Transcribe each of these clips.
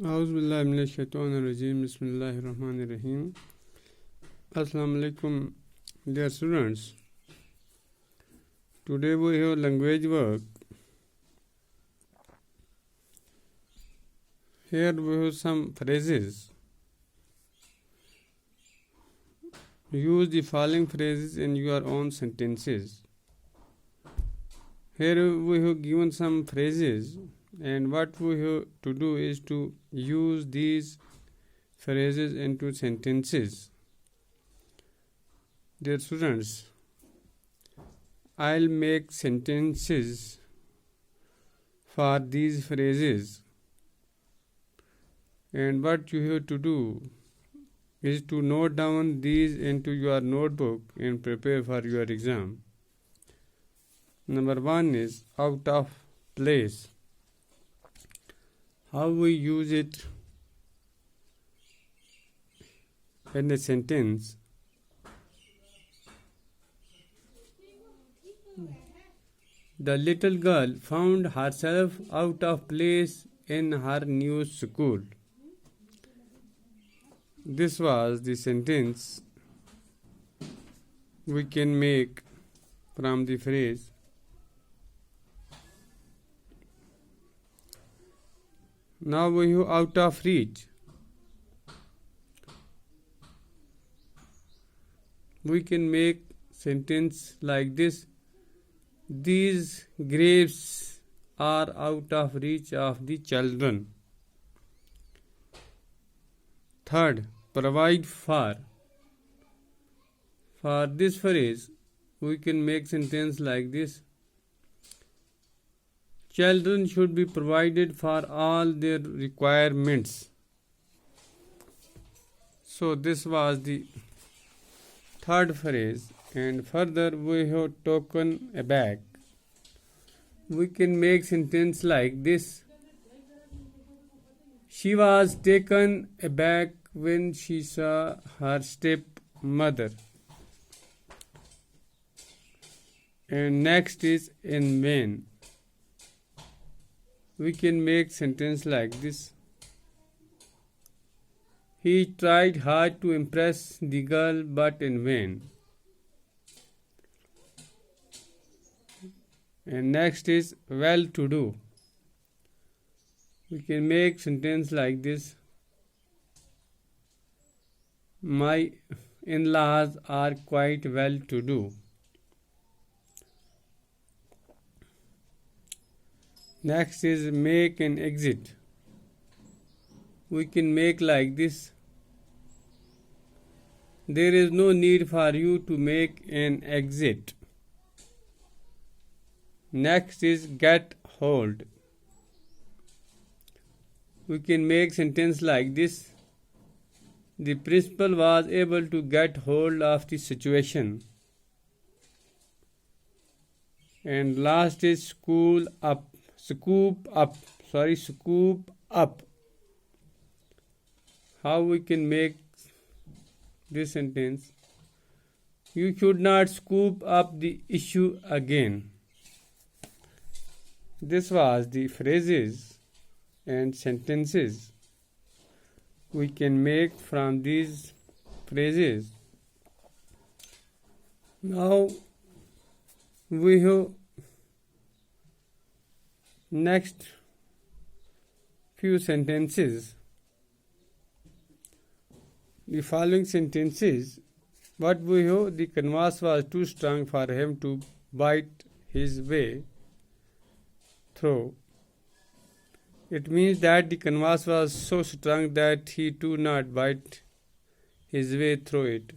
Auzubillahiminash-shaytanir-rajim. Bismillahir-rahmanir-rahim. Assalamu alaikum, dear students. Today we have language work. Here we have some phrases. Use the following phrases in your own sentences. Here we have given some phrases, and what we have to do is to use these phrases into sentences. Dear students, I'll make sentences for these phrases, and what you have to do is to note down these into your notebook and prepare for your exam. Number 1 is out of place. How we use it in a sentence. The little girl found herself out of place in her new school. This was the sentence we can make from the phrase. Now we have out of reach. We can make sentence like this. These grapes are out of reach of the children. Third, provide for. For this phrase, we can make sentence like this. Children should be provided for all their requirements. So this was the third phrase, and further we have taken aback. We can make sentence like this. She was taken aback when she saw her stepmother. And next is in vain. We can make sentence like this. He tried hard to impress the girl, but in vain. And next is well-to-do. We can make sentence like this. My in-laws are quite well-to-do. Next is make an exit. We can make like this. There is no need for you to make an exit. Next is get hold. We can make sentence like this. The principal was able to get hold of the situation. And last is scoop up. How we can make this sentence? You should not scoop up the issue again. This was the phrases and sentences we can make from these phrases. Now we have next few sentences. The following sentences, what we have, the canvas was too strong for him to bite his way through. It means that the canvas was so strong that he could not bite his way through it.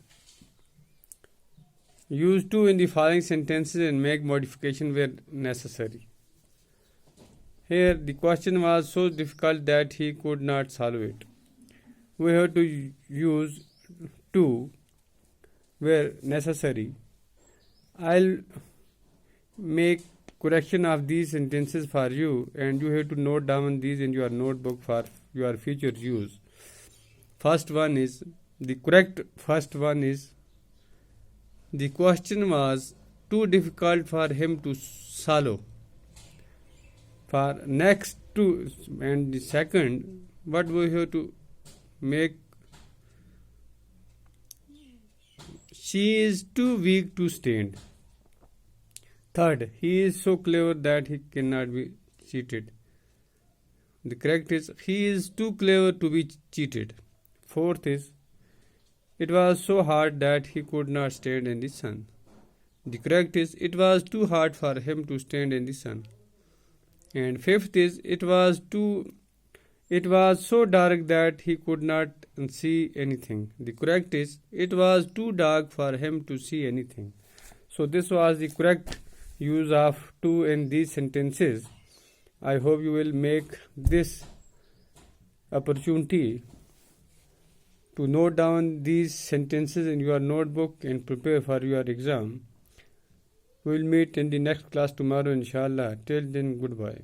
Use to in the following sentences and make modification where necessary. Here the question was so difficult that he could not solve it. We have to use to where necessary. I'll make correction of these sentences for you, and you have to note down these in your notebook for your future use. The correct first one is, the question was too difficult for him to solve. For next to, and the second, what we have to make? She is too weak to stand. Third, he is so clever that he cannot be cheated. The correct is, he is too clever to be cheated. Fourth is, it was so hard that he could not stand in the sun. The correct is, it was too hard for him to stand in the sun. And fifth is, it was so dark that he could not see anything. The correct is, it was too dark for him to see anything. So this was the correct use of to in these sentences. I hope you will make this opportunity to note down these sentences in your notebook and prepare for your exam. We will meet in the next class tomorrow, inshallah. Till then, goodbye.